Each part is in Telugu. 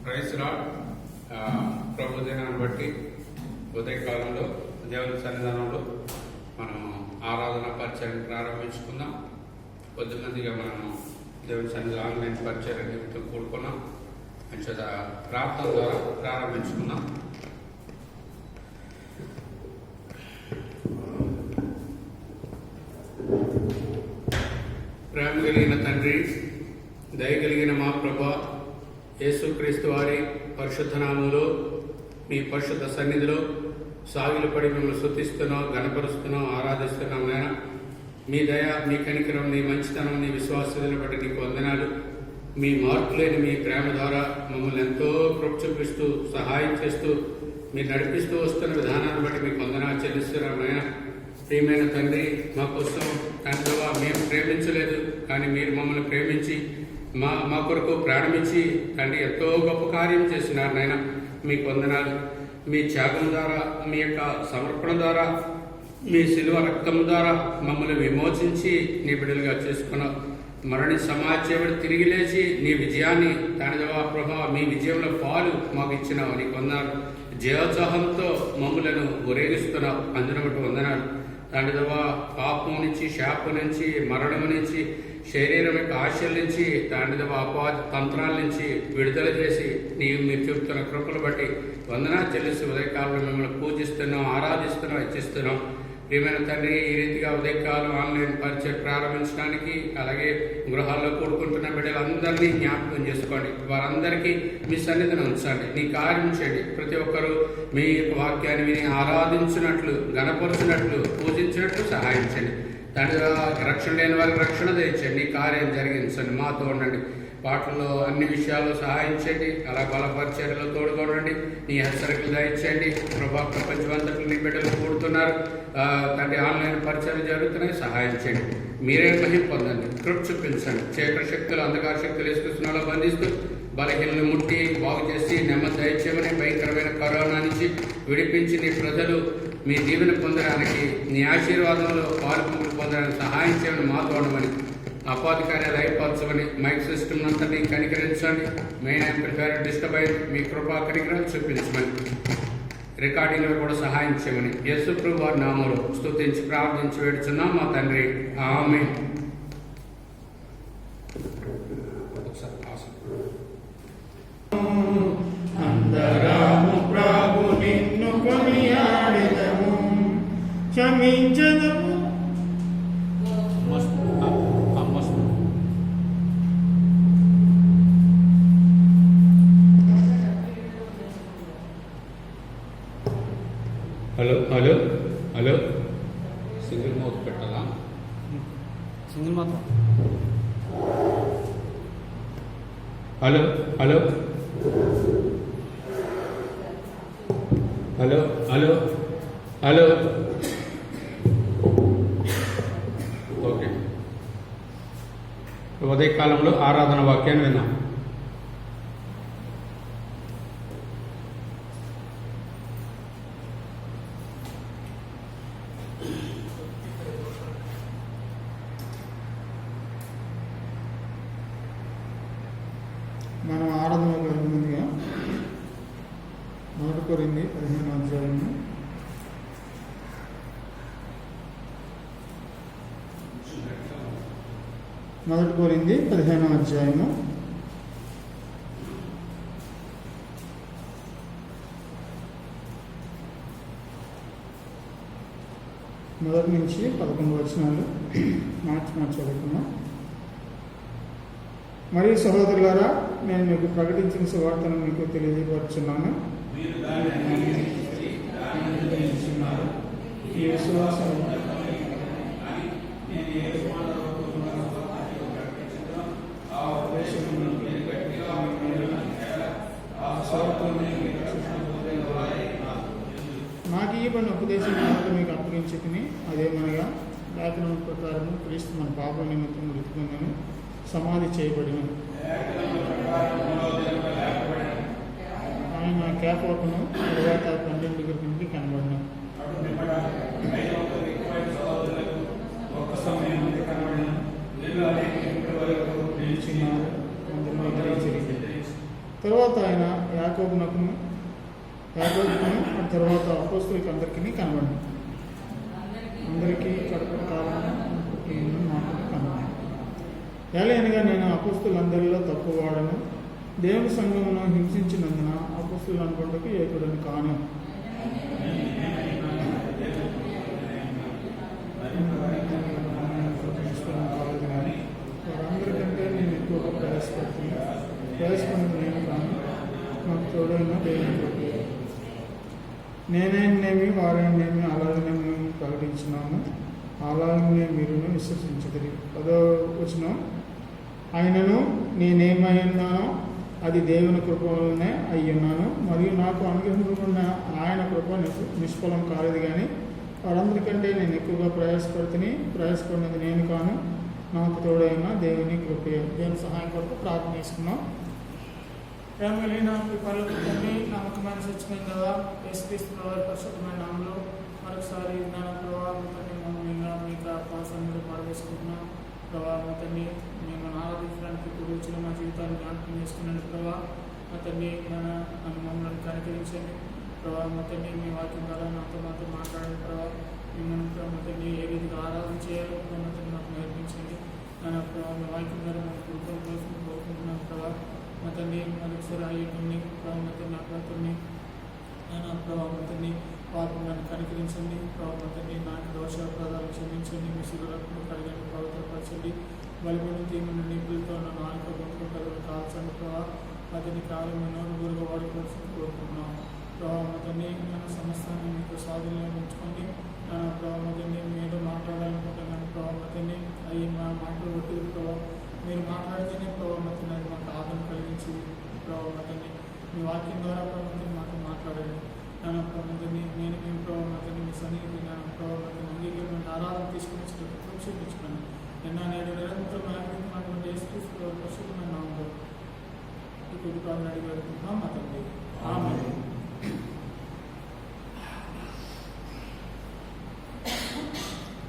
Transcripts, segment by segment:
Praise lord. ప్రభు దినాన్ని బట్టి ఉదయకాలంలో దేవుని సన్నిధానంలో మనం ఆరాధన పరిచయం ప్రారంభించుకుందాం. కొద్దిమందిగా మనం దేవుని సన్నిధి ఆన్లైన్ పరిచయం నిమిత్తం కూడుకున్నాం. అంచేత ప్రార్థన ద్వారా ప్రారంభించుకుందాం. ప్రేమ కలిగిన తండ్రి, దయగలిగిన మా ప్రభా, యేసుక్రీస్తు వారి పరిశుద్ధ నామములో మీ పరిశుద్ధ సన్నిధిలో సాగిలపడి మిమ్మల్ని స్తుతిస్తున్నాం, గణపరుస్తున్నాం, ఆరాధిస్తున్నాం. నాయన మీ దయ, మీ కనికరం, మీ మంచితనం, మీ విశ్వాసాలను బట్టి నీకు వందనాలు. మీ మార్పులేని మీ ప్రేమ ద్వారా మమ్మల్ని ఎంతో కృప చూపిస్తూ సహాయం చేస్తూ మీరు నడిపిస్తూ వస్తున్న విధానాన్ని బట్టి మీకు వందనాలు చెల్లిస్తున్నాం. నాయన ప్రియమైన తండ్రి, మా కోసం తండ్రిగా మేము ప్రేమించలేదు, కానీ మీరు మమ్మల్ని ప్రేమించి మా కొరకు ప్రారంభించి తండ్రి ఎంతో గొప్ప కార్యం చేసినారు. నాయన మీకు వందనాలు. మీ త్యాగం ద్వారా, మీ యొక్క సమర్పణ ద్వారా, మీ శిలువ రక్తం ద్వారా మమ్మల్ని విమోచించి నీ బిడ్డలుగా చేసుకున్నావు. మరణి సమాజేవుడు తిరిగి లేచి నీ విజయాన్ని తండ్రిగా ప్రభా మీ విజయంలో పాలు మాకు ఇచ్చినావు. నీకు వందనాలు. జయోత్సాహంతో మమ్మలను ఊరేగిస్తున్నావు. అందున బట్టి వందనాలు. తండ్రిదవా పాపం నుంచి, శాపం నుంచి, మరణం నుంచి, శరీరం యొక్క ఆశల నుంచి, తండ్రిదవా అపవాద తంత్రాల నుంచి విడుదల చేసి మీరు చూపుతున్న కృపలు బట్టి వందనాలు చెల్లిస్తూ ఉదయకాలంలో మిమ్మల్ని పూజిస్తున్నాం, ఆరాధిస్తున్నాం, ఇచ్చిస్తున్నాం. ప్రియమైన తండ్రి, ఈ రీతిగా ఉదయకాలం ఆన్లైన్ పరిచయం ప్రారంభించడానికి, అలాగే గృహాల్లో కూడుకుంటున్న బిడ్డలందరినీ జ్ఞాపకం చేసుకోండి. వారందరికీ మీ సన్నిధిని ఉంచండి. నీ కార్యం చేయండి. ప్రతి ఒక్కరూ మీ యొక్క వాక్యాన్ని విని ఆరాధించినట్లు, గణపరిచినట్లు, పూజించినట్లు సహాయం చేయండి. తండ్రి, రక్షణ లేని వారికి రక్షణ తెచ్చండి. నీ కార్యం జరిగించండి. మాతో ఉండండి. వాటిల్లో అన్ని విషయాల్లో సహాయం చేయండి. అలా బలపరిచర్యలో తోడుకోండి. నీ హెచ్చరికలు దయచేయండి. ప్రభా, ప్రపంచమంతట్లో నీ బిడ్డలు కూడుతున్నారు. తండ్రి, ఆన్లైన్ పరిచర్యలు జరుగుతున్నాయి. సహాయం చేయండి. మీరే మహిమ పొందండి. కృప చూపించండి. చీకటి శక్తులు, అంధకార శక్తులు యేసుక్రీస్తులో బంధిస్తూ బలహీనలు ముట్టి బాగు చేసి నెమ్మది దయచేయమని, భయంకరమైన కరోనా నుంచి విడిపించి నీ ప్రజలు మీ దీవెన పొందడానికి, నీ ఆశీర్వాదంలో పాల్పొంగులు పొందడానికి సహాయం చేయమని మాతో ఉండమని, అపాధి కార్యాలు అయిపోవచ్చమని, మైక్ సిస్టమ్ అంతని కనికరించండి. మెయిన్ యాంప్లిఫైర్ డిస్టర్బ్ అయ్యి మీ కృపా కనికరాలు చూపించమని, రికార్డింగ్లో కూడా సహాయం చేయమని యేసు ప్రభు వారి నామములో స్తుతించి ప్రార్థించి వేడుచున్నాం మా తండ్రి. ఆమేన్. అందరము ప్రభు నిన్ను కొనియాడెదము, క్షమించదము. Hello hello hello single mouth పెట్టాలా? సింగిల్ మాత్రం. Hello hello hello hello hello okay. ఉదయకాలంలో ఆరాధన వాక్యాన్ని విన్నాం. మనం ఆరాధనకు వెళ్ళిందిగా 1 కొరింథీ 15వ అధ్యాయము 1 కొరింథీ 15వ అధ్యాయము 1 నుంచి 11 వచనాలు మార్చి చదువుకున్నాం. మరియు సహోదరులారా, నేను మీకు ప్రకటించిన సువార్తను మీకు తెలియపరుచున్నాను. ఈ విశ్వాసం నాకు ఇవ్వబడిన ఉపదేశం మీకు అప్పగించి తిని, అదేమనగా లేఖనం ప్రకారము క్రీస్తు మన పాప నిమిత్తం మృతిపోయినను, సమాధి చేయబడిన, ఆయన కేపను తరువాత 12 నుండి కనబడిన, ఒక సమయం కనబడిన నిలిచినారు. జరిగింది తర్వాత ఆయన యాకోబునకును ఆ తర్వాత అపోస్తలులకు అందరికీ కనబడింది. అందరికీ కడపటి కాలంలో నాకు కనబడింది. ఎలాగనగా నేను అపోస్తలులందరిలో తక్కువ వాడను, దేవుని సంఘమును హింసించినందున అపోస్తలులు అనుకుంటకు ఏకుడని కాను. వారందరికంటే నేను ఎక్కువగా ప్రయాసపడినది నేను కాను, నాకు తోడైన దేవుని. నేనేమి వారైనేమి అలాగనే మేము ప్రకటించినాము, అలాగనే మీరును విశ్వసించదు. 10వ వచనం, ఆయనను నేనేమై ఉన్నానో అది దేవుని కృప వలనే అయ్యున్నాను, మరియు నాకు అనుగ్రహింపబడిన ఆయన కృప నిష్ఫలం కాలేదు. కానీ వారందరికంటే నేను ఎక్కువగా ప్రయాసపడినది నేను కాను, నాకు తోడైన దేవుని కృపే. దేవుని సహాయం కొరకు ప్రార్థన చేసుకున్నాం. ప్రేమలిన పలుకుతుంది నమ్మకమైన సత్యమైన కదా యేసుక్రీస్తు వారి పరిశుద్ధమైన నామములో మరొకసారి జ్ఞాన ప్రభావితాన్ని మమ్మల్ని మీకు ఆత్మసంలో పాల్గొసుకుంటున్నాం. ప్రభావితాన్ని మేము ఆరాధించడానికి ఇప్పుడు వచ్చిన మా జీవితాన్ని జ్ఞాపకం చేసుకున్నాను. ప్రభావితాన్ని మమ్మల్ని కనికరించండి. ప్రభావితాన్ని మీ వాక్యం ద్వారా నాతో మాట్లాడండి. మిమ్మల్ని ఏ రీతిగా ఆరాధన చేయాలో మమ్మల్ని మాకు నేర్పించండి. మీ వాక్యం ద్వారా మేము కోరుకుంటున్నాం. ప్రభావితాన్ని మరొకసారి అయ్యని ప్రభావితాన్ని ప్రభావితాన్ని పాపం కనికరించండి. ప్రభావితాన్ని నాకు దోషాపరాధాలు క్షమించండి. మీ శిలువలకు కలిగిన పవిత్రపరచండి. బలిపడి తీయమని నీపులతో నన్ను ఆనక గొంతుకు కలుగులు కాల్చండి. అతని కాలం నోరుగా వాడుకోవాల్సింది కోరుకుంటున్నాం. ప్రభావితాన్ని నేను సమస్తాన్ని మీకు స్వాధీనంలో ఉంచుకోండి. ప్రభావితాన్ని మీరు మాట్లాడాలనుకుంటున్నాను. ప్రభావితాన్ని అవి మా మాటలు ఒట్టి మీరు మాట్లాడితేనే ప్రభావితాన్ని అది మాకు ఆదరణ కలిగించి ప్రభావితాన్ని మీ వాక్యం ద్వారా ప్రభావితాన్ని మాకు మాట్లాడండి. ప్రభావితాన్ని నేను మీ ప్రభావితాన్ని మీ సన్నిధి ప్రభావితాన్ని అంగీకరణ ఆరాధన తీసుకుని చూపించుకున్నాను. నేడు నిరంతరం అటువంటి యేసుక్రీస్తు పరిశుద్ధమైన నామములో ఈ కొద్ది ప్రార్థన అడిగి వేడుకుంటున్నాం మా తండ్రి. ఆమేన్.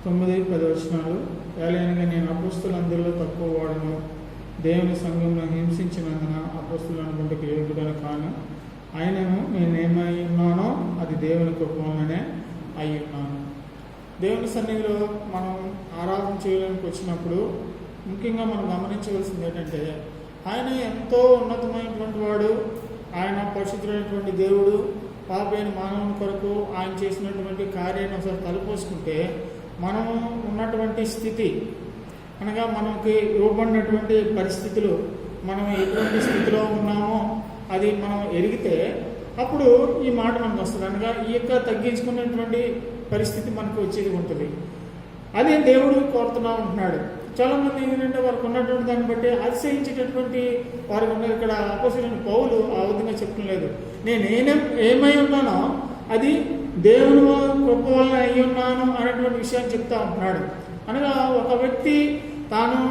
9-10 వచనాలు. ఏలైనగా నేను అపోస్తలులందరిలో తక్కువ వాడను, దేవుని సంఘంలో హింసించినందున అపోస్తలులు అనుకుంటకు యోగ్యుడను కాను, ఆయనను నేనేమై ఉన్నానో అది దేవుని కృప వలనే అయి ఉన్నాను. దేవుని సన్నిధిలో మనం ఆరాధన చేయడానికి వచ్చినప్పుడు ముఖ్యంగా మనం గమనించవలసింది ఏంటంటే, ఆయన ఎంతో ఉన్నతమైనటువంటి వాడు. ఆయన పరిశుద్ధుడైనటువంటి దేవుడు. పాపైన మానవుని కొరకు ఆయన చేసినటువంటి కార్యాన్ని ఒకసారి తలపోసుకుంటే మనము ఉన్నటువంటి స్థితి అనగా మనకి ఇవ్వబడినటువంటి పరిస్థితులు, మనం ఎటువంటి స్థితిలో ఉన్నామో అది మనం ఎరిగితే అప్పుడు ఈ మాట మనకు వస్తుంది. అనగా ఈ యొక్క తగ్గించుకునేటువంటి పరిస్థితి మనకు వచ్చేది ఉంటుంది. అదే దేవుడు కోరుతున్నా ఉంటున్నాడు. చాలామంది ఏంటంటే వారికి ఉన్నటువంటి దాన్ని బట్టి అతిశయించేటటువంటి వారికి ఉన్న ఇక్కడ అపోస్తలుడైన పౌలు ఆ విధంగా చెప్పలేదు. ఏమై ఉన్నానో అది దేవుని కృప వలన అయి ఉన్నాను అనేటువంటి విషయాన్ని చెప్తా ఉంటున్నాడు. అనగా ఒక వ్యక్తి తాను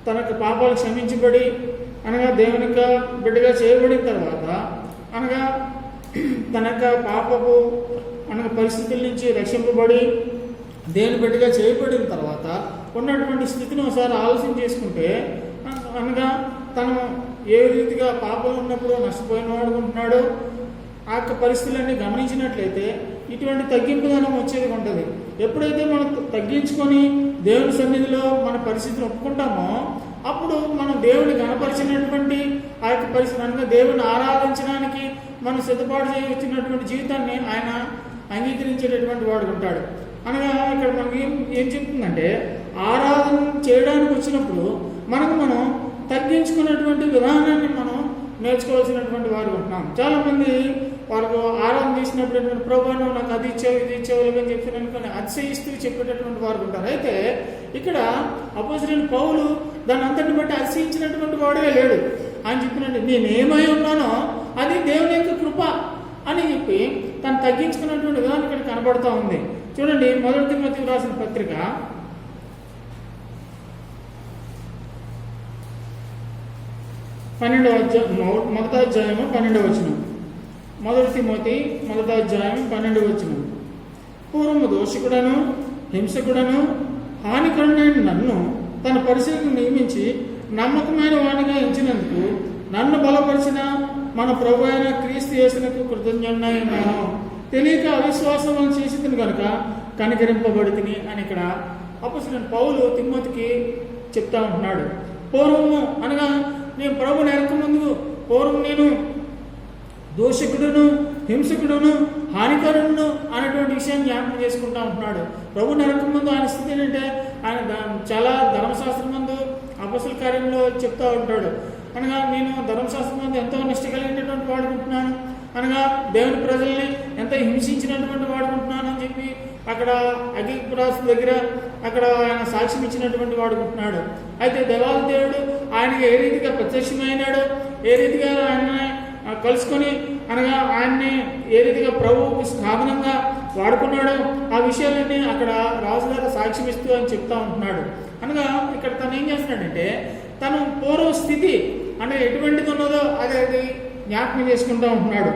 తనకు పాపాలు క్షమించబడి అనగా దేవుని బిడ్డగా చేయబడిన తర్వాత అనగా తన పాపపు అనగా పరిస్థితుల నుంచి రక్షింపబడి దేవుని బిడ్డగా చేయబడిన తర్వాత ఉన్నటువంటి స్థితిని ఒకసారి ఆలోచన చేసుకుంటే అనగా తను ఏ రీతిగా పాపం ఉన్నప్పుడు నష్టపోయిన వాడు ఉంటున్నాడో ఆ యొక్క పరిస్థితులన్నీ గమనించినట్లయితే ఇటువంటి తగ్గింపుదనం వచ్చేది ఉంటుంది. ఎప్పుడైతే మనం తగ్గించుకొని దేవుని సన్నిధిలో మన పరిస్థితిని ఒప్పుకుంటామో అప్పుడు మనం దేవుని గణపరిచినటువంటి ఆ యొక్క పరిస్థితి అనగా దేవుని ఆరాధించడానికి మనం సిద్ధపాటు చేయవచ్చినటువంటి జీవితాన్ని ఆయన అంగీకరించేటటువంటి వాడు ఉంటాడు. అనగా ఇక్కడ మనకి ఏం చెప్తుందంటే, ఆరాధన చేయడానికి వచ్చినప్పుడు మనం తగ్గించుకున్నటువంటి విధానాన్ని మనం నేర్చుకోవాల్సినటువంటి వారు ఉంటున్నాం. చాలామంది వాళ్ళకు ఆరాధన చేసినప్పుడు ఏంటంటే, ప్రభువా నాకు అది ఇచ్చావు ఇది ఇచ్చావు అని చెప్పిన అతిశయిస్తూ చెప్పేటటువంటి వారు ఉంటారు. అయితే ఇక్కడ అపోస్తలుడైన పౌలు దాన్ని అంతటిని బట్టి అతిశయించినటువంటి వాడే లేడు. ఆయన చెప్పినట్టు నేనేమై ఉన్నానో అది దేవుని యొక్క కృప అని చెప్పి తను తగ్గించుకున్నటువంటి విధానం ఇక్కడ కనబడుతూ ఉంది. చూడండి, 1 తిమోతికి రాసిన పత్రిక 12వ అధ్యాయము 12వ వచనం. 1 తిమోతి 1వ అధ్యాయం 12వ వచనం. పూర్వము దోషకుడను హింసకుడను హానికరుడైన నన్ను తన పరిశీలన నియమించి నమ్మకమైన వాడిగా ఎంచినందుకు నన్ను బలపరిచిన మన ప్రభు అయిన క్రీస్తు యేసునకు కృతజ్ఞుడనై ఉన్నాను. తెలియక అవిశ్వాసం వలన చేసింది కనుక కనికరింపబడితిని అని ఇక్కడ అపొస్తలుడైన పౌలు తిమోతికి చెప్తా ఉంటున్నాడు. పూర్వము అనగా నేను ప్రభుని ఎరకముందు పూర్వం నేను దోషకుడును, హింసకుడును, హానికరుడును అనేటువంటి విషయాన్ని జ్ఞాపకం చేసుకుంటా ఉంటున్నాడు. ప్రభుని ఎరకముందు ఆయన స్థితి ఏంటంటే ఆయన చాలా ధర్మశాస్త్రం ముందు అపొస్తలుల కార్యంలో చెప్తా ఉంటాడు. అనగా నేను ధర్మశాస్త్రం ముందు ఎంతో నిష్ట కలిగినటువంటి వాడుకుంటున్నాను, అనగా దేవుని ప్రజల్ని ఎంతో హింసించినటువంటి వాడుకుంటున్నాను అని చెప్పి అక్కడ అగ్నిపురాసు దగ్గర అక్కడ ఆయన సాక్ష్యం ఇచ్చినటువంటి వాడుకుంటున్నాడు. అయితే దేవాది దేవుడు ఆయనకి ఏ రీతిగా ప్రత్యక్షమైనాడో, ఏ రీతిగా ఆయన కలుసుకొని అనగా ఆయన్ని ఏ రీతిగా ప్రభువుకు సాధనంగా వాడుకున్నాడో ఆ విషయాలన్నీ అక్కడ రాజుగారు సాక్ష్యం ఇస్తూ అని చెప్తా ఉంటున్నాడు. అనగా ఇక్కడ తను ఏం చేస్తున్నాడంటే తను పూర్వ స్థితి అంటే ఎటువంటిది ఉన్నదో అది జ్ఞాపకం చేసుకుంటూ ఉంటున్నాడు.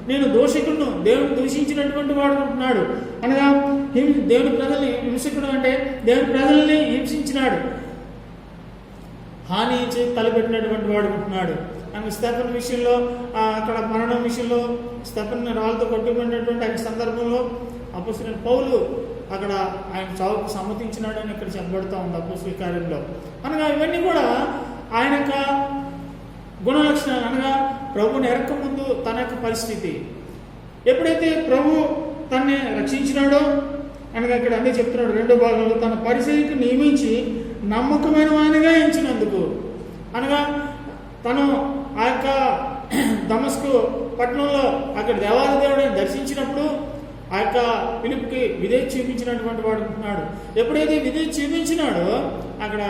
నేను దోషకుడును, దేవుని దూషించినటువంటి వాడు ఉంటున్నాడు. అనగా దేవుని ప్రజల్ని హింసకుడు అంటే దేవుని ప్రజల్ని హింసించినాడు, హాని తలపెట్టినటువంటి వాడు ఉంటున్నాడు. ఆమె స్తెఫను విషయంలో అక్కడ మరణం విషయంలో స్తెఫను రాళ్ళతో కొట్టుకున్నటువంటి ఆయన సందర్భంలో అపొస్తలుడైన పౌలు అక్కడ ఆయన చావుకు సమ్మతించినాడని ఇక్కడ చెప్పబడుతూ ఉంది అపొస్తలుల కార్యంలో. అనగా ఇవన్నీ కూడా ఆయన యొక్క గుణలక్షణాలు. అనగా ప్రభుని ఎరక్క ముందు తన యొక్క పరిస్థితి, ఎప్పుడైతే ప్రభు తన్ని రక్షించినాడో అనగా ఇక్కడ అన్నీ చెప్తున్నాడు రెండో భాగంలో, తన పరిచర్యకు నియమించి నమ్మకమైన వానిగా ఎంచినందుకు. అనగా తను ఆ యొక్క దమస్కు పట్టణంలో అక్కడ దేవాది దేవుడిని దర్శించినప్పుడు ఆ యొక్క పిలుపుకి విధేయత చూపించినటువంటి వాడు ఉంటున్నాడు. ఎప్పుడైతే విధేయత చూపించినాడో అక్కడ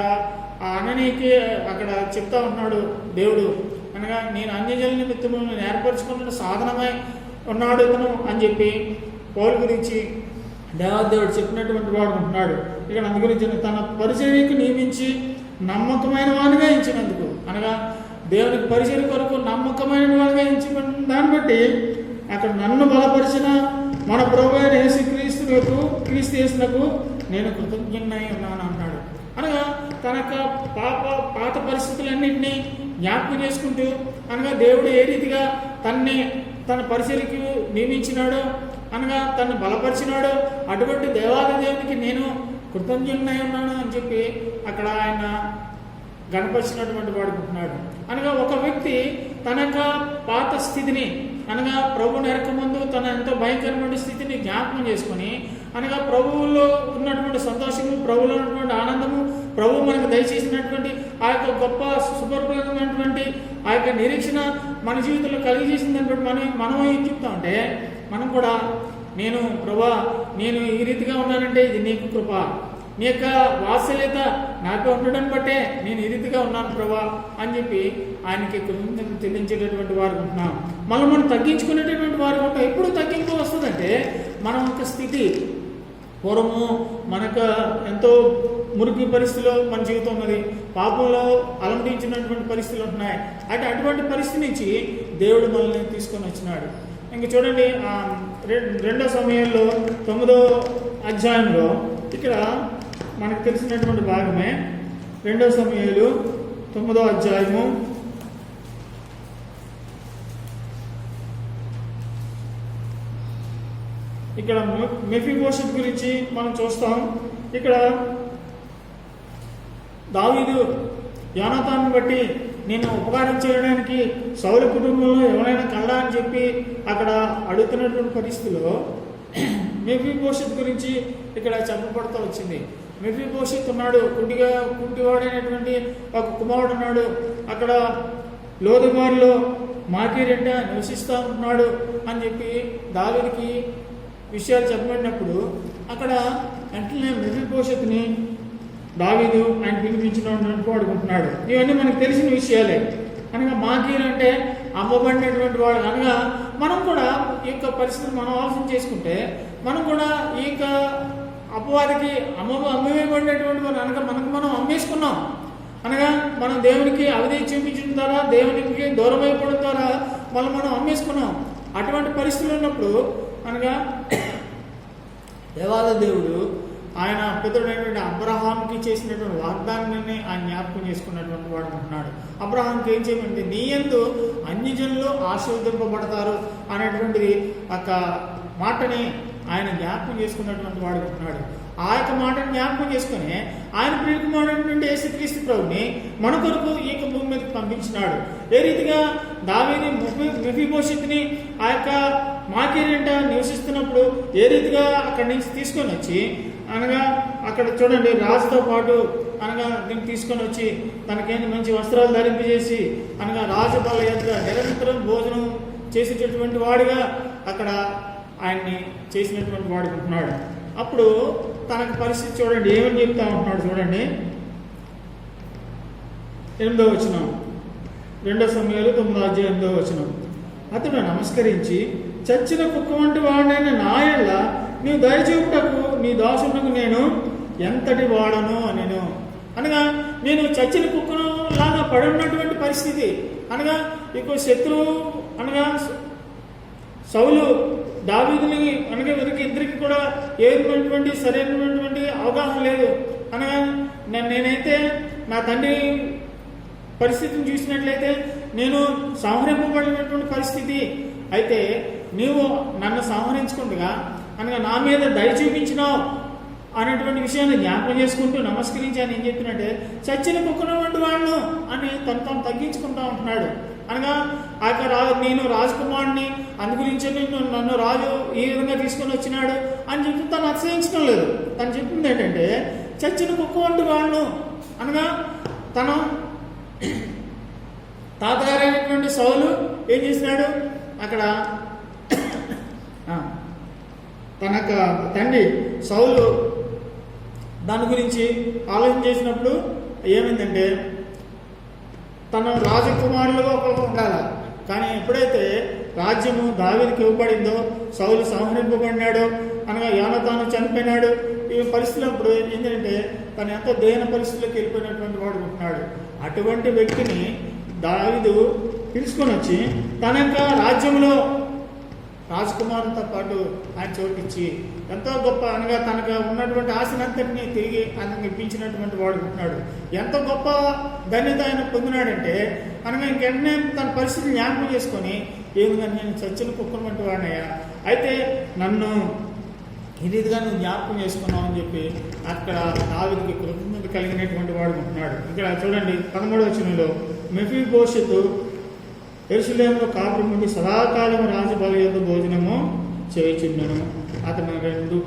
ఆ అననీకి అక్కడ చెప్తా ఉన్నాడు దేవుడు, అనగా నేను అన్యజనుల నిమిత్తము నేను ఏర్పరచుకున్న సాధనమై ఉన్నాడు ఇతను అని చెప్పి పౌలు గురించి దేవాదేవుడు చెప్పినటువంటి వాడు ఉంటున్నాడు. ఇక్కడ అందు గురించి తన పరిచర్యకు నియమించి నమ్మకమైన వాడిగా ఇచ్చినందుకు, అనగా దేవునికి పరిచర్య కొరకు నమ్మకమైన వాడిగా ఇచ్చిన దాన్ని బట్టి అక్కడ నన్ను బలపరిచిన మన ప్రభు అయిన క్రీస్తు యేసునకు నేను కృతజ్ఞుడనై ఉన్నాను అన్నాడు. అనగా తన యొక్క పాత పరిస్థితులన్నింటినీ జ్ఞాపకం చేసుకుంటూ అనగా దేవుడు ఏ రీతిగా తన పరిచర్యకు నియమించినాడో, అనగా తను బలపరిచినాడో అటువంటి దేవాలయ దేవునికి నేను కృతజ్ఞుడనై ఉన్నాను అని చెప్పి అక్కడ ఆయన గణపరిచినటువంటి వాడుకుంటున్నాడు. అనగా ఒక వ్యక్తి తన యొక్క పాత స్థితిని అనగా ప్రభువుని ఎరక ముందు తన ఎంతో భయంకరమైన స్థితిని జ్ఞాపకం చేసుకొని అనగా ప్రభువులో ఉన్నటువంటి సంతోషము, ప్రభువులో ఉన్నటువంటి ఆనందము, ప్రభువు మనకు దయచేసినటువంటి ఆ యొక్క గొప్ప సుపరిపూర్ణమైనటువంటి ఆ యొక్క నిరీక్షణ మన జీవితంలో కలిగజేసిన దాన్ని బట్టి మనం ఏం చెప్తామంటే మనం కూడా నేను ఈ రీతిగా ఉన్నానంటే ఇది నీకు కృప, నీ యొక్క వాత్సల్యత నాతో ఉండడం బట్టే నేను ఈ రీతిగా ఉన్నాను ప్రభా అని చెప్పి ఆయనకి కృతజ్ఞతలు చెల్లించేటటువంటి వారు ఉంటున్నాం. మనం తగ్గించుకునేటటువంటి వారు ఉంటాం. ఎప్పుడు తగ్గింపు వస్తుందంటే మన యొక్క స్థితి పూర్వము మనకు ఎంతో మురికి పరిస్థితిలో మన జీవితం ఉన్నది, పాపంలో అలంటించినటువంటి పరిస్థితులు ఉంటున్నాయి. అటువంటి పరిస్థితి నుంచి దేవుడు మనల్ని తీసుకొని వచ్చినాడు. ఇంక చూడండి 2 సమయాల్లో 9వ అధ్యాయంలో ఇక్కడ మనకు తెలిసినటువంటి భాగమే 2 సమయాలు 9వ అధ్యాయము ఇక్కడ మెఫీబోషెత్ గురించి మనం చూస్తాం. ఇక్కడ దావీదు యోనాతాను బట్టి నేను ఉపకారం చేయడానికి సౌలు కుటుంబంలో ఎవరైనా కలడా అని చెప్పి అక్కడ అడుగుతున్నటువంటి పరిస్థితిలో మెఫీబోషెత్ గురించి ఇక్కడ చెప్పబడుతూ వచ్చింది. మెఫీబోషెత్ ఉన్నాడు, కుంటివాడైనటువంటి ఒక కుమారుడు ఉన్నాడు. అక్కడ లోదుబారులో మాకీరెంట నివసిస్తూ ఉన్నాడు అని చెప్పి దావీదుకి విషయాలు చెప్పబడినప్పుడు అక్కడ వెంటనే మెఫీబోషెత్ని దావీదు ఆయన పిలిపించినటువంటి వాడుకుంటున్నాడు. ఇవన్నీ మనకు తెలిసిన విషయాలే. అనగా మాకీర్ అంటే అమ్మబడినటువంటి వాడు. అనగా మనం కూడా ఈ యొక్క పరిస్థితిని మనం ఆలోచన చేసుకుంటే మనం కూడా ఈ యొక్క అపవాదికి అమ్మవేయబడినటువంటి వాడు. అనగా మనం అమ్మేసుకున్నాం. అనగా మనం దేవునికి అవిధేయత చూపించడం ద్వారా, దేవునికి దూరం అయిపోవడం ద్వారా మనం అమ్మేసుకున్నాం. అటువంటి పరిస్థితులు ఉన్నప్పుడు అనగా దేవాలయ దేవుడు ఆయన పితరుడైనటువంటి అబ్రహాంకి చేసినటువంటి వాగ్దానాన్ని ఆయన జ్ఞాపకం చేసుకున్నటువంటి వాడు ఉంటున్నాడు. అబ్రహాంకి ఏం చేయమంటే నీ యందు అన్యజనులు ఆశీర్వదింపబడతారు అనేటువంటిది ఒక మాటని ఆయన జ్ఞాపకం చేసుకున్నటువంటి వాడు ఉంటున్నాడు. ఆ యొక్క మాటను జ్ఞాపకం చేసుకుని ఆయన ప్రియకుమారుడైనటువంటి యేసుక్రీస్తు ప్రభుని మన కొరకు ఈ యొక్క భూమి మీదకి పంపించినాడు. ఏ రీతిగా దావీదు మెఫీబోషెతుని ఆ యొక్క మాకీరింట నివసిస్తున్నప్పుడు ఏ రీతిగా అక్కడి నుంచి తీసుకొని వచ్చి అనగా అక్కడ చూడండి రాజుతో పాటు అనగా దీన్ని తీసుకొని వచ్చి తనకేంటి మంచి వస్త్రాలు ధరింపజేసి అనగా రాజు బల యొక్క నిరంతరం భోజనం చేసేటటువంటి వాడిగా అక్కడ ఆయన్ని చేసినటువంటి వాడు ఉంటున్నాడు. అప్పుడు తనకు పరిస్థితి చూడండి ఏమని చెప్తా ఉంటున్నాడు. చూడండి 8వ వచనం, 2 సమూయేలు 9వ వచనం. అతడు నమస్కరించి చచ్చిన కుక్క వంటి వాడినైన నా యెడల నీవు దయచూపుటకు నీ దాసునకు నేను ఎంతటి వాడను నేను అనగా నేను చచ్చిన కుక్కను లాగా పడి ఉన్నటువంటి పరిస్థితి అనగా ఇక శత్రువు అనగా సౌలు దావీదుని అనగా వీరికి ఇద్దరికి కూడా ఏమైనటువంటి సరైనటువంటి అవగాహన లేదు. అనగా నేనైతే నా తండ్రి పరిస్థితిని చూసినట్లయితే నేను సంహరింపబడినటువంటి పరిస్థితి. అయితే నీవు నన్ను సంహరించుకుంటుగా అనగా నా మీద దయ చూపించినావు అనేటువంటి విషయాన్ని జ్ఞాపకం చేసుకుంటూ నమస్కరించి అని ఏం చెప్తున్నట్టే చచ్చిన కుక్కనటువంటి వాళ్ళు అని తను తగ్గించుకుంటా ఉంటున్నాడు. అనగా ఆ యొక్క నేను రాజకుమారుడిని అందుగురించి నన్ను రాజు ఈ విధంగా తీసుకొని వచ్చినాడు అని చెప్పి తను అతిశయించడం లేదు. తను చెప్పింది ఏంటంటే చచ్చిన కుక్క వంటి వాళ్ళు అనగా తన తాతగారైనటువంటి సౌలు ఏం చేసినాడు అక్కడ తన తండ్రి సౌలు దాని గురించి ఆలోచన చేసినప్పుడు ఏమైందంటే తన రాజకుమారులుగా ఒకరు ఉండాలి. కానీ ఎప్పుడైతే రాజ్యము దావీదుకి ఇవ్వబడిందో సౌలు సంహరింపబడినాడు అనగా యోనాతాను చనిపోయినాడు. ఈ పరిస్థితులప్పుడు ఏంటంటే తను ఎంతో దేహన పరిస్థితుల్లోకి వెళ్ళిపోయినటువంటి వాడు ఉంటున్నాడు. అటువంటి వ్యక్తిని దావీదు పిలుచుకొని వచ్చి తన యొక్క రాజ్యంలో రాజకుమారులతో పాటు ఆయన చోటిచ్చి ఎంతో గొప్ప అనగా తనకు ఉన్నటువంటి ఆశనంతటినీ తిరిగి ఆయనకు ఇప్పించినటువంటి వాడు ఉంటున్నాడు. ఎంత గొప్ప ధన్యత ఆయన పొందినాడంటే అనగా ఇంకెంటనే తన పరిస్థితిని జ్ఞాపకం చేసుకొని ఏమిగా నేను చచ్చిన కుక్కను వంటి వాడినయ్యా, అయితే నన్ను ఈ రీతిగా నువ్వు జ్ఞాపకం చేసుకున్నావు అని చెప్పి అక్కడ దావీదుకి కృతజ్ఞత కలిగినటువంటి వాడు ఉంటున్నాడు. ఇక్కడ చూడండి 13వ వచనంలో మెఫీబోషెతు యెరూషలేములో కాపురం నుండి సదాకాలము రాజు బల యొద్ద భోజనము చేయుచుండెను. అతను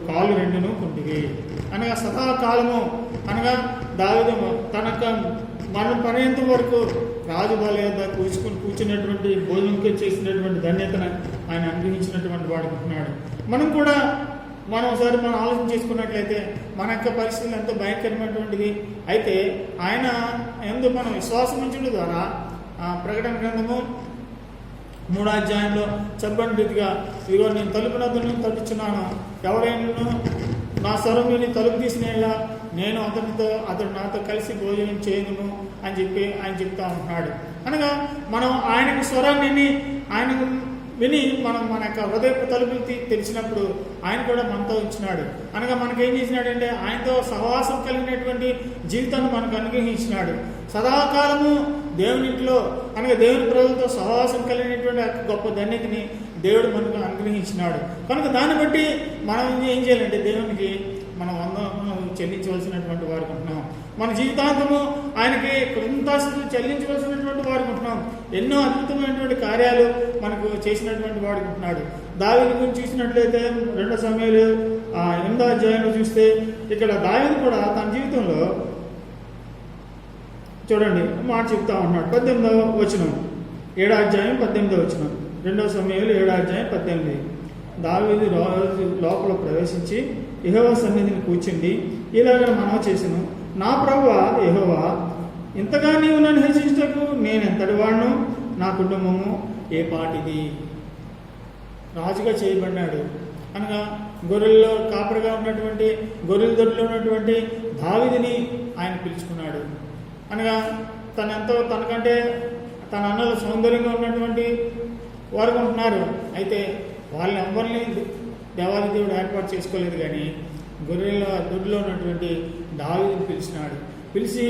కాళ్ళు రెండును కుంటివి అనగా సదాకాలము అనగా దావీదు తనకు మనం పనేంత వరకు రాజు బల యొద్ద కూర్చున్నటువంటి భోజనంకి చేసినటువంటి ధన్యతను ఆయన అనుగ్రహించినటువంటి వాడు ఉంటున్నాడు. మనం ఒకసారి మనం ఆలోచన చేసుకున్నట్లయితే మన యొక్క పరిస్థితులు ఎంతో భయంకరమైనటువంటిది. అయితే ఆయన ఎందుకు మనం విశ్వాసం ఉంచడం ద్వారా ప్రకటన గ్రంథము 3వ అధ్యాయంలో చెప్పని రీతిగా ఇదిగో నేను తలుపు నద్దును తలుచున్నాను, ఎవరైనా నా స్వరం విని తలుపు తీసినేలా నేను అతడు నాతో కలిసి భోజనం చేయను అని చెప్పి ఆయన చెప్తా ఉంటున్నాడు. అనగా మనం ఆయనకు స్వరాన్ని ఆయన విని మనం మన యొక్క హృదయపు తలుపులు తెలిసినప్పుడు ఆయన కూడా మనతో ఇచ్చినాడు. అనగా మనకేం చేసినాడంటే ఆయనతో సహవాసం కలిగినటువంటి జీవితాన్ని మనకు అనుగ్రహించినాడు. సదాకాలము దేవునింట్లో అనగా దేవుని ప్రజలతో సహవాసం కలిగినటువంటి గొప్ప ధన్యతని దేవుడు మనకు అనుగ్రహించినాడు. కనుక దాన్ని బట్టి మనం ఏం చేయాలంటే దేవునికి మనం వందనం చెల్లించవలసినటువంటి వారు ఉంటున్నాం. మన జీవితాంతము ఆయనకి కృతజ్ఞతాస్తుతులు చెల్లించవలసినటువంటి వాడు ఉంటున్నాం. ఎన్నో అద్భుతమైనటువంటి కార్యాలు మనకు చేసినటువంటి వాడు ఉంటున్నాడు. దావీదు గురించి చూసినట్లయితే 2 సమూయేలు 8వ అధ్యాయంలో చూస్తే ఇక్కడ దావీదు కూడా తన జీవితంలో చూడండి మాట చెప్తా ఉన్నాడు. 18వ వచనం 7వ అధ్యాయం 18వ వచనం 2 సమూయేలు 7వ అధ్యాయం 18. దావీదు లోపల ప్రవేశించి యెహోవా సన్నిధిని కూర్చుండి ఇలాగ మనవ చేసెను, నా ప్రభువా యెహోవా, ఇంతగా నీవు నన్ను హెచ్చించటకు నేను ఎంతటి వాడును, నా కుటుంబము ఏ పాటిది. రాజుగా చేయబడినాడు అనగా గొర్రెల్లో కాపరిగా ఉన్నటువంటి గొర్రెల దొడ్లో ఉన్నటువంటి దావీదుని ఆయన పిలుచుకున్నాడు. అనగా తనెంతో తనకంటే తన అన్నలు సౌందర్యంగా ఉన్నటువంటి వారు ఉంటున్నారు. అయితే వాళ్ళని ఎవరిని దేవాది దేవుడు ఏర్పాటు చేసుకోలేదు. కానీ గొర్రెల దొడ్లో ఉన్నటువంటి దావీదుని పిలిచినాడు. పిలిచి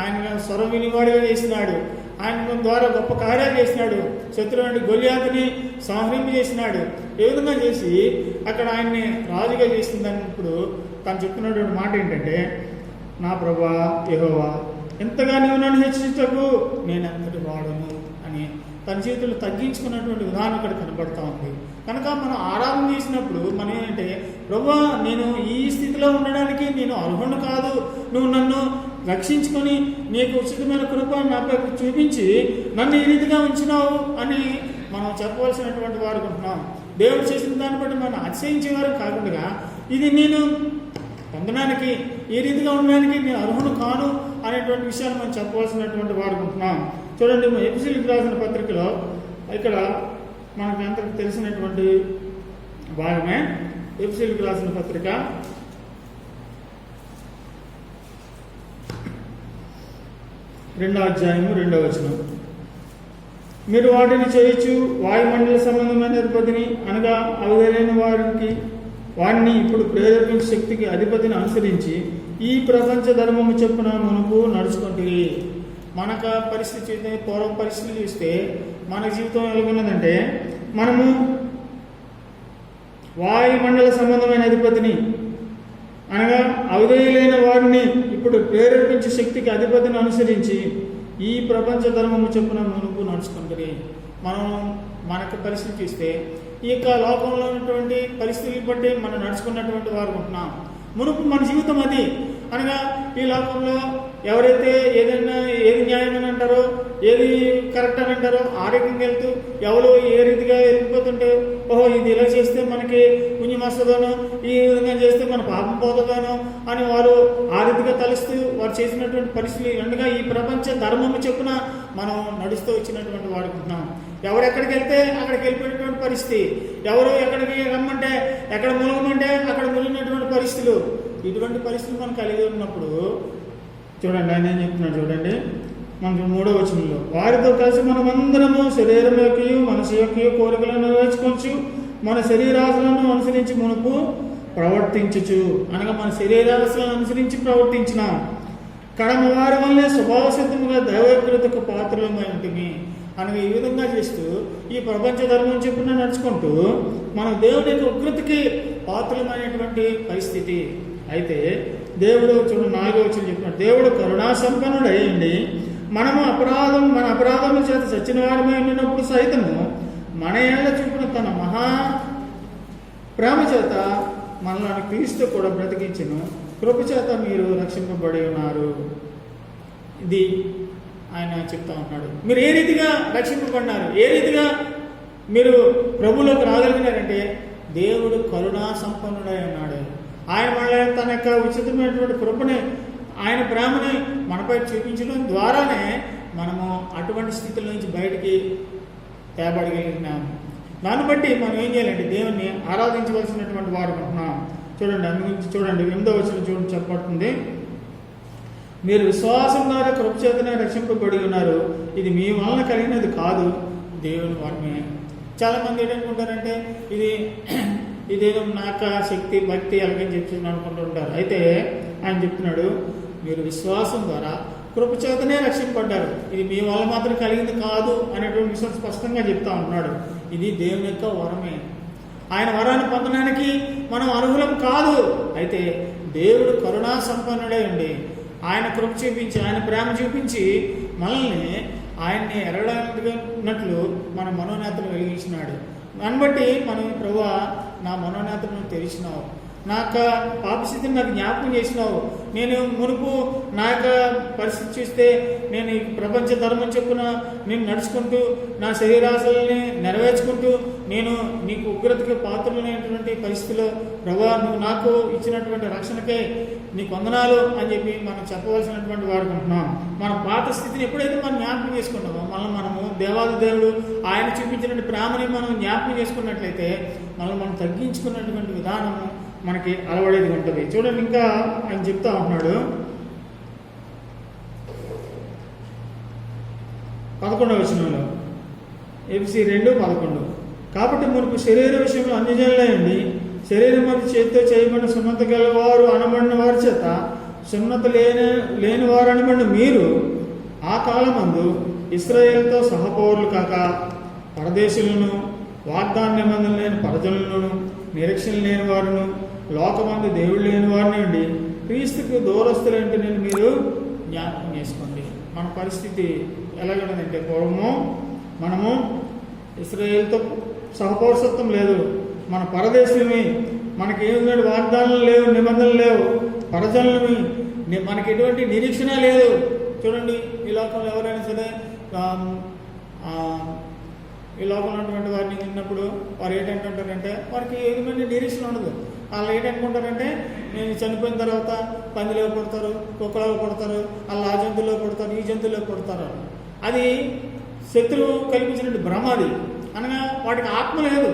ఆయన స్వరం వినివాడిగా చేసినాడు. ఆయన ద్వారా గొప్ప కార్యాలు చేసినాడు. శత్రువుని గొలియాతుని సంహరింప చేసినాడు. ఏ విధంగా చేసి అక్కడ ఆయన్ని రాజుగా చేసిందన్నప్పుడు తను చెప్తున్నటువంటి మాట ఏంటంటే, నా ప్రభువా యెహోవా, ఎంతగా నీవు నన్ను హెచ్చరించకు, నేను ఎంతటి వాడను అని తన చేతులు తగ్గించుకున్నటువంటి విధానం ఇక్కడ కనబడతా ఉంది. కనుక మనం ఆరాధన చేసినప్పుడు మనం ఏంటంటే, ప్రభువా నేను ఈ స్థితిలో ఉండడానికి నేను అర్హుడు కాదు, నువ్వు నన్ను రక్షించుకొని నీకు ఉచితమైన కృప నాపై చూపించి నన్ను ఈ రీతిగా ఉంచినావు అని మనం చెప్పవలసినటువంటి వారు ఉంటున్నాం. దేవుడు చేసిన దాన్ని బట్టి మనం అతిశయించేవారు కాకుండా ఇది నేను పొందడానికి, ఈ రీతిగా ఉండడానికి నేను అర్హుడు కాను అనేటువంటి విషయాన్ని మనం చెప్పవలసినటువంటి వారు ఉంటున్నాం. చూడండి, ఎఫెసీయులకు రాసిన పత్రికలో ఇక్కడ మనకు ఎంత తెలిసినటువంటి భాగమే. ఎఫెసీయులకు రాసిన పత్రిక 2వ అధ్యాయము 2వ వచనం. మీరు వాటిని చేయొచ్చు వాయుమండల సంబంధమైన అధిపతిని అనగా అవిధైన వారికి వాడిని ఇప్పుడు ప్రేరేపించే శక్తికి అధిపతిని అనుసరించి ఈ ప్రపంచ ధర్మము చొప్పున మునుపు నడుచుకుంటుంది. మనకు పరిస్థితి పూర్వ పరిస్థితులు చూస్తే మన జీవితం ఎలాగున్నదంటే, మనము వాయుమండల సంబంధమైన అధిపతిని అనగా అవిధేయులైన వారిని ఇప్పుడు ప్రేరేపించే శక్తికి అధిపతిని అనుసరించి ఈ ప్రపంచ ధర్మము చొప్పున మునుపు నడుచుకుంటుంది. మనం మనకు పరిస్థితి చూస్తే ఈ యొక్క లోకంలో ఉన్నటువంటి పరిస్థితులు బట్టి మనం నడుచుకున్నటువంటి వారు ఉంటున్నాం. మునుపు మన జీవితం అది అనగా ఈ లోకంలో ఎవరైతే ఏది న్యాయం అని అంటారో, ఏది కరెక్ట్ అని అంటారో ఆ రకంగా వెళ్తూ ఎవరు ఏ రీతిగా వెళ్ళిపోతుంటే, ఓహో ఇది ఇలా చేస్తే మనకి పుణ్యం వస్తుందనో, ఈ విధంగా చేస్తే మన పాపం పోతుందనో అని వారు ఆ రీతిగా తలుస్తూ వారు చేసినటువంటి పరిస్థితులు అనగా ఈ ప్రపంచ ధర్మము చొప్పున మనం నడుస్తూ వచ్చినటువంటి వాడుకుంటున్నాం. ఎవరు ఎక్కడికి వెళ్తే అక్కడికి వెళ్ళిపోయినటువంటి పరిస్థితి, ఎవరు ఎక్కడికి రమ్మంటే ఎక్కడ ములగమంటే అక్కడ ములిగినటువంటి పరిస్థితులు, ఇటువంటి పరిస్థితులు మనం కలిగి ఉన్నప్పుడు చూడండి ఆయన ఏం చెప్తున్నాడు. చూడండి మనకు 3వ వచనంలో, వారితో కలిసి మనం అందరము శరీరం యొక్క మనసు యొక్క కోరికలను నెరవేర్చుకోవచ్చు, మన శరీరాశలను అనుసరించి మునుపు ప్రవర్తించచ్చు అనగా మన శరీరాశలను అనుసరించి ప్రవర్తించినాం. కడమ వారి వల్లే స్వభావ సిద్ధముగా దైవకృతకు పాత్రలమై ఉంటుంది అనగా ఈ విధంగా చేస్తూ ఈ ప్రపంచ ధర్మం చెప్పున నడుచుకుంటూ మనం దేవుని యొక్క ఉగ్రతకి పాత్రలమైనటువంటి పరిస్థితి. అయితే దేవుడు చూడండి 4వ వచనం చెప్పినట్టు, దేవుడు కరుణా సంపన్నుడయ్యండి మన అపరాధముల చేత సచిన వారమై ఉన్నప్పుడు సైతము మన ఏళ్ళ చూపిన తన మహా ప్రేమ చేత మనల్ని క్రీస్తు కూడా బ్రతికించెను, కృప చేత మీరు రక్షింపబడి ఉన్నారు. ఇది ఆయన చెప్తా ఉన్నాడు. మీరు ఏ రీతిగా రక్షింపబడినారు, ఏ రీతిగా మీరు ప్రభువులోకి రాగలిగినారంటే దేవుడు కరుణా సంపన్నుడై ఉన్నాడు. ఆయన మన తన యొక్క ఉచితమైనటువంటి కృపని, ఆయన ప్రేమని మనపై చూపించడం ద్వారానే మనము అటువంటి స్థితుల నుంచి బయటికి తేబడగలిగినాము. దాన్ని బట్టి మనం ఏం చేయాలంటే దేవుణ్ణి ఆరాధించవలసినటువంటి వారు ఉంటున్నాం. చూడండి అందుగురించి చూడండి 8వ వచనం చూడండి చెప్పబడుతుంది, మీరు విశ్వాసం ద్వారా కృప చేతనే రక్షింపబడి ఉన్నారు, ఇది మీ వలన కలిగినది కాదు, దేవుని వరమే. చాలామంది ఏంటనుకుంటారంటే ఇదేదో నాక శక్తి భక్తి అలాగని చెప్పి అనుకుంటూ ఉంటారు. అయితే ఆయన చెప్తున్నాడు, మీరు విశ్వాసం ద్వారా కృప చేతనే రక్షింపబడ్డారు, ఇది మీ వల్ల మాత్రం కలిగింది కాదు అనేటువంటి విషయం స్పష్టంగా చెప్తా ఉన్నాడు. ఇది దేవుని యొక్క వరమే. ఆయన వరాన్ని పొందడానికి మనం అర్హులం కాదు. అయితే దేవుడు కరుణా సంపన్నుడై ఉండి ఆయన కృప చూపించి, ఆయన ప్రేమ చూపించి మనల్ని ఆయన్ని ఎరగనట్లు మన మనోనేతను వెలిగించినాడు. దాన్ని బట్టి మనం ప్రభువా నా మనోనేతను తెరిచినావు, నా యొక్క పాపస్థితిని నాకు జ్ఞాపకం చేసినావు, నేను మునుపు నా యొక్క పరిస్థితి చూస్తే నేను ఈ ప్రపంచ ధర్మం చెప్పున నేను నడుచుకుంటూ నా శరీరాశలని నెరవేర్చుకుంటూ నేను నీకు ఉగ్రతకి పాత్రలైనటువంటి పరిస్థితిలో ప్రభువా నువ్వు నాకు ఇచ్చినటువంటి రక్షణకే నీకు వందనాలు అని చెప్పి మనం చెప్పవలసినటువంటి వాడుకుంటున్నాం. మన పాత స్థితిని ఎప్పుడైతే మనం జ్ఞాపకం చేసుకుంటామో మనము దేవాది దేవుడు ఆయన చూపించినటువంటి ప్రేమని మనం జ్ఞాపకం చేసుకున్నట్లయితే మనం తగ్గించుకున్నటువంటి విధానము మనకి అలవడేది ఉంటుంది. చూడండి ఇంకా ఆయన చెప్తా ఉన్నాడు 11వ వచనంలో, ఎఫెసీ 2:11, కాబట్టి మునుపు శరీర విషయంలో అన్యజనులై ఉండి శరీరం అది చేతితో చేయబడిన సున్నత గలవారు అనబడిన వారి చేత సున్నత లేని వారు అనబడిన మీరు ఆ కాలమందు ఇశ్రాయేలుతో సహపౌరులు కాక పరదేశులను వాగ్దాన నిబంధన లేని ప్రజలను నిరీక్షణ లేని వారును లోకమందు దేవుడు లేని వారిని ఉండి క్రీస్తుకు దూరస్తులంటే నేను మీరు జ్ఞాపకం చేసుకోండి. మన పరిస్థితి ఎలాగంటే పూర్వము మనము ఇశ్రాయేలుతో సహపౌరసత్వం లేదు, మన పరదేశమే, మనకి ఏముందంటే వాగ్దానాలు లేవు, నిబంధనలు లేవు, ప్రజలమి, మనకి ఎటువంటి నిరీక్షణ లేదు. చూడండి, ఈ లోకంలో ఎవరైనా సరే ఈ లోకంలో ఉన్నటువంటి వారిని విన్నప్పుడు వారు ఏంటంటారంటే వారికి ఏమైనా నిరీక్షణ ఉండదు. వాళ్ళు ఏంటనుకుంటారంటే నేను చనిపోయిన తర్వాత పందిలో కొడతారు, కుక్కలో కొడతారు, వాళ్ళు ఆ జంతువులో కొడతారు, ఈ జంతువులో కొడతారు. అది శత్రువు కల్పించినట్టు భ్రమ. అది అనగా వాటికి ఆత్మ లేదు.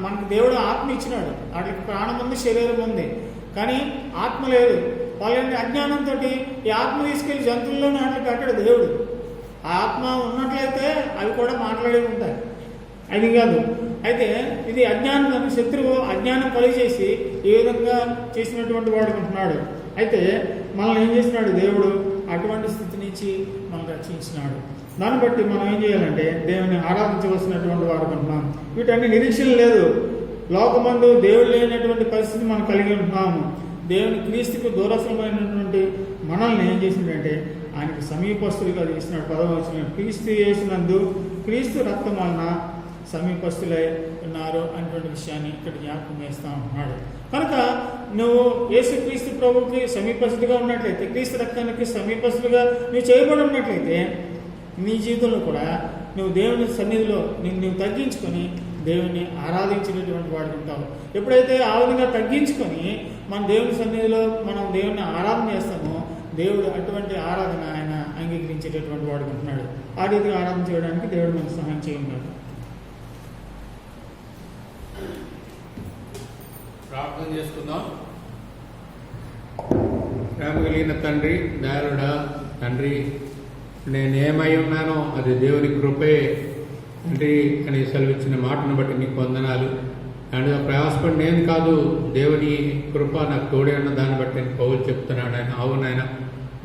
మనకు దేవుడు ఆత్మ ఇచ్చినాడు, వాటికి ప్రాణం ఉంది, శరీరం ఉంది, కానీ ఆత్మ లేదు. వాళ్ళని అజ్ఞానంతో ఈ ఆత్మ తీసుకెళ్లి జంతువుల్లో నాట్లు కట్టాడు దేవుడు. ఆ ఆత్మ ఉన్నట్లయితే అవి కూడా మాట్లాడే ఉంటాయి, అది కాదు. అయితే ఇది అజ్ఞానం, శత్రువు అజ్ఞానం కలిగేసి ఏ విధంగా చేసినటువంటి వాడు ఉంటున్నాడు. అయితే మనల్ని ఏం చేసినాడు దేవుడు? అటువంటి స్థితి నుంచి మనల్ని రక్షించినాడు. దాన్ని బట్టి మనం ఏం చేయాలంటే దేవుని ఆరాధించవలసినటువంటి వాడు ఉంటున్నాం. వీటన్ని నిరీక్షణ లేదు, లోకమందు దేవుడు లేనటువంటి పరిస్థితి మనం కలిగి ఉంటున్నాము. దేవుని క్రీస్తుకు దూరస్థమైనటువంటి మనల్ని ఏం చేసిందంటే ఆయనకి సమీపస్తులుగా చేసినాడు. 10వ వచనం, క్రీస్తు యేసునందు క్రీస్తు రక్తం వలన సమీపస్తులై ఉన్నారు అనేటువంటి విషయాన్ని ఇక్కడ జ్ఞాపకం చేస్తా ఉంటున్నాడు. కనుక నువ్వు యేసుక్రీస్తు ప్రభువుకి సమీపస్తులుగా ఉన్నట్లయితే, క్రీస్తు రక్తానికి సమీపస్తులుగా నువ్వు చేయబడి ఉన్నట్లయితే నీ జీవితంలో కూడా నువ్వు దేవుని సన్నిధిలో నువ్వు తగ్గించుకొని దేవుని ఆరాధించినటువంటి వాడు ఉంటావు. ఎప్పుడైతే ఆ విధంగా తగ్గించుకొని మన దేవుని సన్నిధిలో మనం దేవుని ఆరాధన చేస్తామో దేవుడు అటువంటి ఆరాధన ఆయన అంగీకరించేటటువంటి వాడు ఉంటున్నాడు. ఆ రీతిగా ఆరాధన చేయడానికి దేవుడు మనకు సహాయం చేయన్నాడు. ప్రార్థన చేసుకుందాం. ప్రేమ కలిగిన తండ్రి, దయాళుడా తండ్రి, నేనేమై ఉన్నానో అది దేవుని కృపే తండ్రి అని సెలవిచ్చిన మాటను బట్టి నీకు వందనాలు. అండ్ ప్రయాసపడి నేను కాదు, దేవుని కృప నాకు తోడే ఉన్న దాన్ని బట్టి నేను పౌలు చెప్తున్నాడు. ఆయన అవునాయన,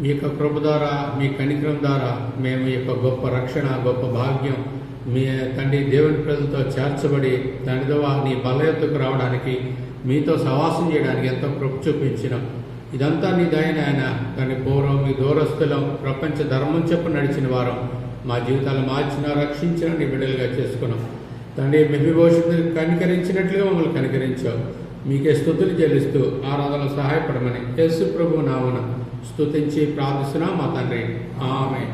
మీ యొక్క కృప ద్వారా, మీ కనికరం ద్వారా మేము ఈ యొక్క గొప్ప రక్షణ, గొప్ప భాగ్యం మీ తండ్రి దేవుని ప్రజలతో చేర్చబడి తండ్రిదవా నీ బలయత్తుకు రావడానికి, మీతో సవాసం చేయడానికి ఎంతో కృప చూపించినాం. ఇదంతా నీ దయన ఆయన. కానీ పూర్వం మీ దూరస్తులం, ప్రపంచ ధర్మం చెప్పు నడిచిన వారం, మా జీవితాలు మార్చిన, రక్షించిన, నీ బిడ్డలుగా చేసుకున్నాం. తండ్రి మెఫీబోషెతు కనికరించినట్లుగా మమ్మల్ని కనికరించావు. మీకే స్తుతులు చెల్లిస్తూ ఆరాధనలో సహాయపడమని యేసు ప్రభు నామమున స్తుతించి ప్రార్థిస్తున్నాం మా తండ్రి, ఆమేన్.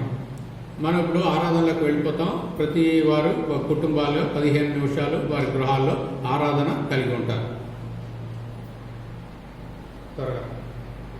మనం ఇప్పుడు ఆరాధనలోకి వెళ్ళిపోతాం. ప్రతి వారు కుటుంబాల్లో 15 నిమిషాలు వారి గృహాల్లో ఆరాధన కలిగి ఉంటారు. త్వరగా